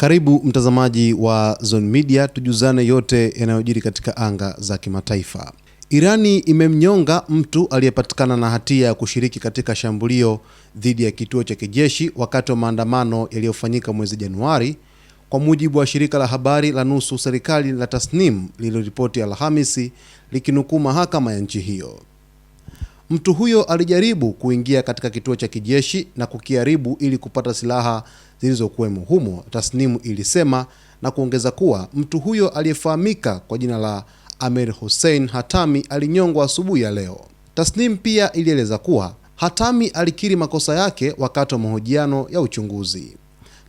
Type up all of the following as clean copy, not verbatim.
Karibu mtazamaji wa Zone Media, tujuzane yote yanayojiri katika anga za kimataifa. Irani imemnyonga mtu aliyepatikana na hatia ya kushiriki katika shambulio dhidi ya kituo cha kijeshi wakati wa maandamano yaliyofanyika mwezi Januari, kwa mujibu wa shirika la habari la nusu serikali la Tasnim lililoripoti Alhamisi likinukuu mahakama ya nchi hiyo. Mtu huyo alijaribu kuingia katika kituo cha kijeshi na kukiharibu ili kupata silaha zilizokuwemo humo, Tasnim ilisema, na kuongeza kuwa mtu huyo aliyefahamika kwa jina la Amir Hossein Hatami alinyongwa asubuhi ya leo. Tasnim pia ilieleza kuwa Hatami alikiri makosa yake wakati wa mahojiano ya uchunguzi.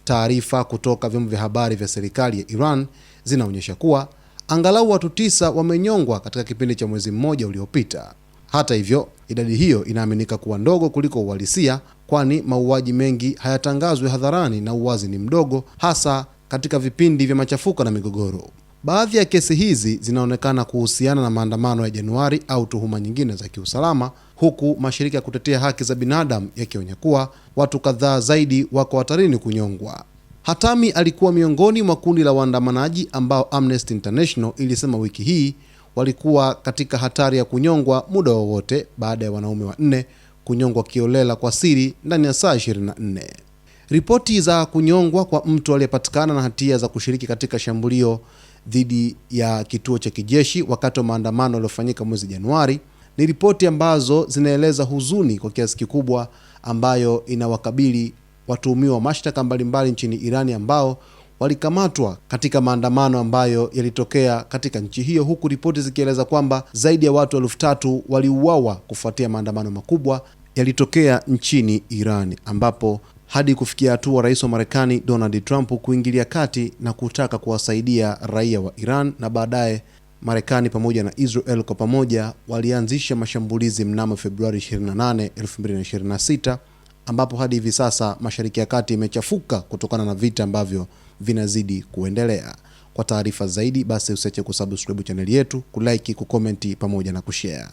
Taarifa kutoka vyombo vya habari vya serikali ya Iran zinaonyesha kuwa angalau watu 9 wamenyongwa katika kipindi cha mwezi mmoja uliopita. Hata hivyo, idadi hiyo inaaminika kuwa ndogo kuliko uhalisia, kwani mauaji mengi hayatangazwi hadharani na uwazi ni mdogo, hasa katika vipindi vya machafuko na migogoro. Baadhi ya kesi hizi zinaonekana kuhusiana na maandamano ya Januari au tuhuma nyingine za kiusalama, huku mashirika ya kutetea haki za binadamu yakionya kuwa watu kadhaa zaidi wako hatarini kunyongwa. Hatami alikuwa miongoni mwa kundi la waandamanaji ambao Amnesty International ilisema wiki hii walikuwa katika hatari ya kunyongwa muda wowote baada ya wanaume 4 kunyongwa kiolela kwa siri ndani ya saa 24. Ripoti za kunyongwa kwa mtu aliyepatikana na hatia za kushiriki katika shambulio dhidi ya kituo cha kijeshi wakati wa maandamano yaliyofanyika mwezi Januari ni ripoti ambazo zinaeleza huzuni kwa kiasi kikubwa ambayo inawakabili watuhumiwa mashtaka mbalimbali nchini Irani ambao walikamatwa katika maandamano ambayo yalitokea katika nchi hiyo, huku ripoti zikieleza kwamba zaidi ya watu 3,000 waliuawa kufuatia maandamano makubwa yalitokea nchini Irani, ambapo hadi kufikia hatua rais wa Marekani Donald Trump kuingilia kati na kutaka kuwasaidia raia wa Iran, na baadaye Marekani pamoja na Israel kwa pamoja walianzisha mashambulizi mnamo Februari 28, 2026, ambapo hadi hivi sasa Mashariki ya Kati imechafuka kutokana na vita ambavyo vinazidi kuendelea. Kwa taarifa zaidi basi usiache kusubscribe channel yetu, kulike, kukomenti pamoja na kushare.